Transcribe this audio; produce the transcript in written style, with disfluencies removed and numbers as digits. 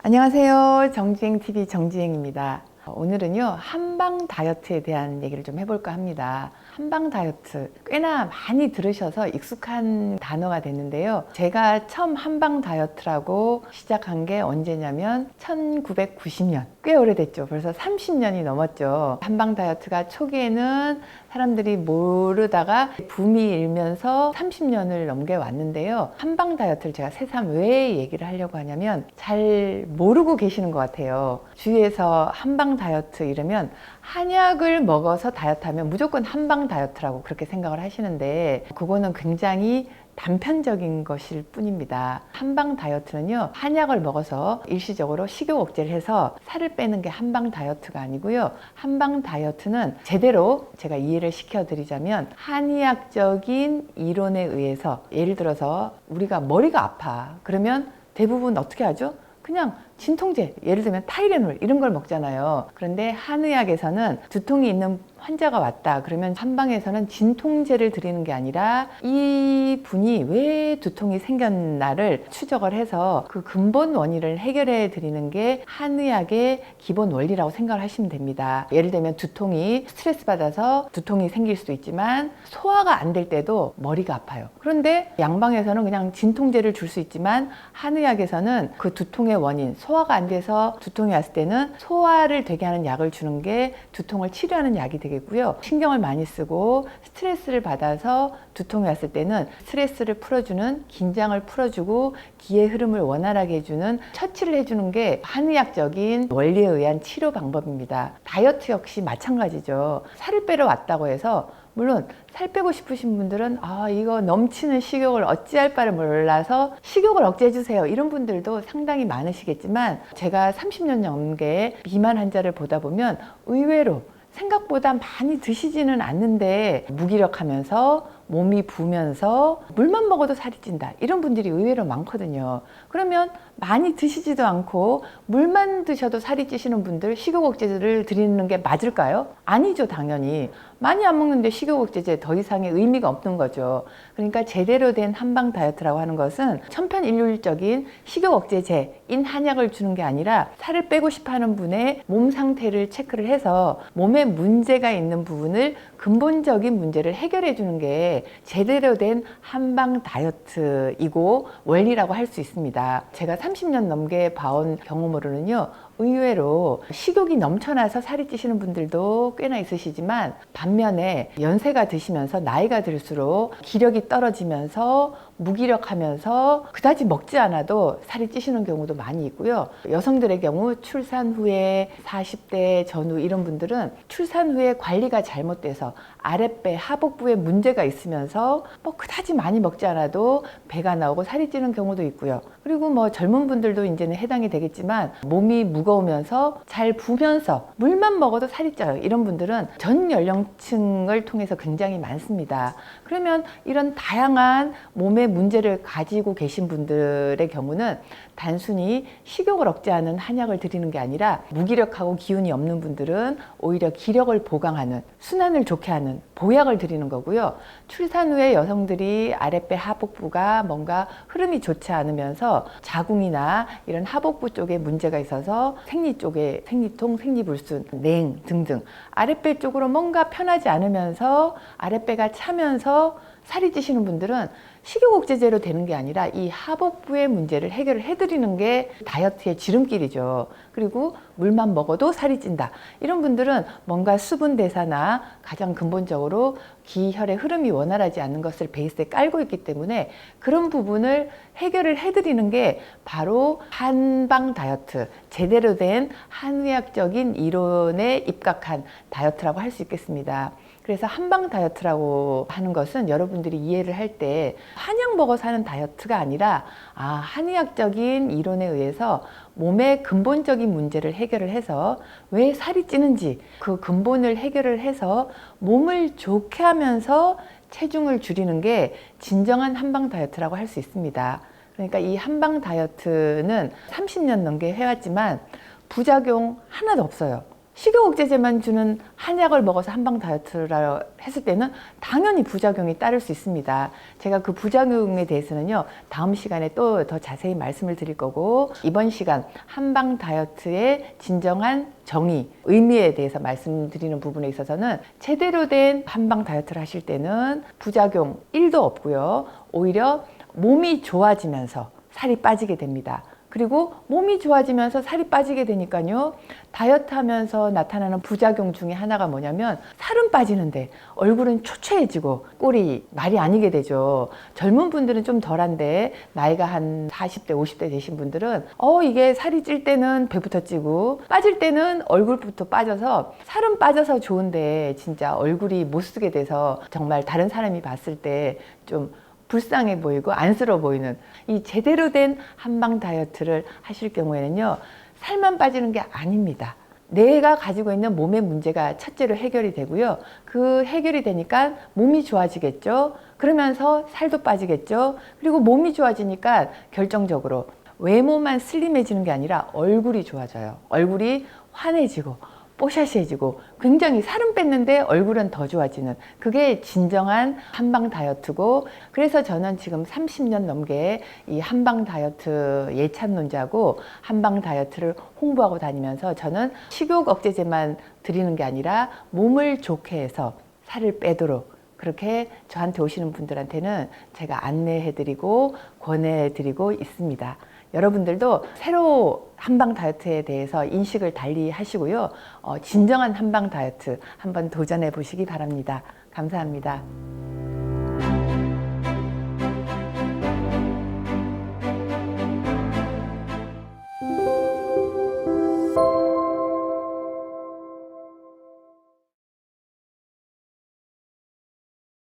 안녕하세요. 정주행TV 정주행입니다. 오늘은요, 한방 다이어트에 대한 얘기를 좀 해볼까 합니다. 한방 다이어트 꽤나 많이 들으셔서 익숙한 단어가 됐는데요. 제가 처음 한방 다이어트라고 시작한 게 언제냐면 1990년. 꽤 오래됐죠. 벌써 30년이 넘었죠. 한방 다이어트가 초기에는 사람들이 모르다가 붐이 일면서 30년을 넘게 왔는데요. 한방 다이어트를 제가 새삼 왜 얘기를 하려고 하냐면 잘 모르고 계시는 것 같아요. 주위에서 한방 다이어트 이러면 한약을 먹어서 다이어트하면 무조건 한방 다이어트라고 그렇게 생각을 하시는데, 그거는 굉장히 단편적인 것일 뿐입니다. 한방 다이어트는요, 한약을 먹어서 일시적으로 식욕 억제를 해서 살을 빼는 게 한방 다이어트가 아니고요. 한방 다이어트는 제대로 제가 이해를 시켜드리자면, 한의학적인 이론에 의해서, 예를 들어서 우리가 머리가 아파 그러면 대부분 어떻게 하죠? 그냥 진통제, 예를 들면 타이레놀 이런 걸 먹잖아요. 그런데 한의학에서는 두통이 있는 환자가 왔다 그러면 한방에서는 진통제를 드리는 게 아니라 이 분이 왜 두통이 생겼나를 추적을 해서 그 근본 원인을 해결해 드리는 게 한의학의 기본 원리라고 생각을 하시면 됩니다. 예를 들면 두통이 스트레스 받아서 두통이 생길 수도 있지만 소화가 안 될 때도 머리가 아파요. 그런데 양방에서는 그냥 진통제를 줄 수 있지만 한의학에서는 그 두통의 원인, 소화가 안 돼서 두통이 왔을 때는 소화를 되게 하는 약을 주는 게 두통을 치료하는 약이 되겠고요. 신경을 많이 쓰고 스트레스를 받아서 두통이 왔을 때는 스트레스를 풀어주는, 긴장을 풀어주고 기의 흐름을 원활하게 해주는 처치를 해주는 게 한의학적인 원리에 의한 치료 방법입니다. 다이어트 역시 마찬가지죠. 살을 빼러 왔다고 해서, 물론 살 빼고 싶으신 분들은 이거 넘치는 식욕을 어찌할 바를 몰라서 식욕을 억제해 주세요, 이런 분들도 상당히 많으시겠지만, 제가 30년 넘게 비만 환자를 보다 보면 의외로 생각보다 많이 드시지는 않는데 무기력하면서 몸이 부으면서 물만 먹어도 살이 찐다, 이런 분들이 의외로 많거든요. 그러면 많이 드시지도 않고 물만 드셔도 살이 찌시는 분들 식욕 억제제를 드리는 게 맞을까요? 아니죠, 당연히. 많이 안 먹는데 식욕 억제제 더 이상의 의미가 없는 거죠. 그러니까 제대로 된 한방 다이어트라고 하는 것은 천편일률적인 식욕 억제제인 한약을 주는 게 아니라 살을 빼고 싶어 하는 분의 몸 상태를 체크를 해서 몸에 문제가 있는 부분을, 근본적인 문제를 해결해 주는 게 제대로 된 한방 다이어트이고 원리라고 할 수 있습니다. 제가 30년 넘게 봐온 경험으로는요, 의외로 식욕이 넘쳐나서 살이 찌시는 분들도 꽤나 있으시지만, 반면에 연세가 드시면서 나이가 들수록 기력이 떨어지면서 무기력하면서 그다지 먹지 않아도 살이 찌시는 경우도 많이 있고요. 여성들의 경우 출산 후에 40대 전후 이런 분들은 출산 후에 관리가 잘못돼서 아랫배, 하복부에 문제가 있으면서 그다지 많이 먹지 않아도 배가 나오고 살이 찌는 경우도 있고요. 그리고 젊은 분들도 이제는 해당이 되겠지만, 몸이 무거우면서 잘 부면서 물만 먹어도 살이 쪄요, 이런 분들은 전 연령층을 통해서 굉장히 많습니다. 그러면 이런 다양한 몸의 문제를 가지고 계신 분들의 경우는 단순히 식욕을 억제하는 한약을 드리는 게 아니라, 무기력하고 기운이 없는 분들은 오히려 기력을 보강하는, 순환을 좋게 하는 보약을 드리는 거고요. 출산 후에 여성들이 아랫배 하복부가 뭔가 흐름이 좋지 않으면서 자궁이나 이런 하복부 쪽에 문제가 있어서 생리 쪽에 생리통, 생리불순, 냉 등등 아랫배 쪽으로 뭔가 편하지 않으면서 아랫배가 차면서 살이 찌시는 분들은 식욕 억제제로 되는 게 아니라 이 하복부의 문제를 해결을 해드리는 게 다이어트의 지름길이죠. 그리고 물만 먹어도 살이 찐다, 이런 분들은 뭔가 수분 대사나 가장 근본적으로 기혈의 흐름이 원활하지 않는 것을 베이스에 깔고 있기 때문에, 그런 부분을 해결을 해드리는 게 바로 한방 다이어트, 제대로 된 한의학적인 이론에 입각한 다이어트라고 할 수 있겠습니다. 그래서 한방 다이어트라고 하는 것은 여러분들이 이해를 할 때 한약 먹어서 하는 다이어트가 아니라, 한의학적인 이론에 의해서 몸의 근본적인 문제를 해결을 해서 왜 살이 찌는지 그 근본을 해결을 해서 몸을 좋게 하면서 체중을 줄이는 게 진정한 한방 다이어트라고 할 수 있습니다. 그러니까 이 한방 다이어트는 30년 넘게 해왔지만 부작용 하나도 없어요. 식욕억제제만 주는 한약을 먹어서 한방 다이어트라 했을 때는 당연히 부작용이 따를 수 있습니다. 제가 그 부작용에 대해서는요, 다음 시간에 또 더 자세히 말씀을 드릴 거고, 이번 시간 한방 다이어트의 진정한 정의, 의미에 대해서 말씀드리는 부분에 있어서는 제대로 된 한방 다이어트를 하실 때는 부작용 1도 없고요. 오히려 몸이 좋아지면서 살이 빠지게 됩니다. 그리고 몸이 좋아지면서 살이 빠지게 되니까요, 다이어트 하면서 나타나는 부작용 중에 하나가 뭐냐면 살은 빠지는데 얼굴은 초췌해지고 꼴이 말이 아니게 되죠. 젊은 분들은 좀 덜한데 나이가 한 40대, 50대 되신 분들은 이게 살이 찔 때는 배부터 찌고 빠질 때는 얼굴부터 빠져서, 살은 빠져서 좋은데 진짜 얼굴이 못 쓰게 돼서 정말 다른 사람이 봤을 때 좀 불쌍해 보이고 안쓰러워 보이는, 이 제대로 된 한방 다이어트를 하실 경우에는요, 살만 빠지는 게 아닙니다. 내가 가지고 있는 몸의 문제가 첫째로 해결이 되고요. 그 해결이 되니까 몸이 좋아지겠죠. 그러면서 살도 빠지겠죠. 그리고 몸이 좋아지니까 결정적으로 외모만 슬림해지는 게 아니라 얼굴이 좋아져요. 얼굴이 환해지고 뽀샤시해지고, 굉장히 살은 뺐는데 얼굴은 더 좋아지는, 그게 진정한 한방 다이어트고, 그래서 저는 지금 30년 넘게 이 한방 다이어트 예찬론자고 한방 다이어트를 홍보하고 다니면서 저는 식욕 억제제만 드리는 게 아니라 몸을 좋게 해서 살을 빼도록, 그렇게 저한테 오시는 분들한테는 제가 안내해드리고 권해드리고 있습니다. 여러분들도 새로 한방 다이어트에 대해서 인식을 달리 하시고요. 진정한 한방 다이어트 한번 도전해 보시기 바랍니다. 감사합니다.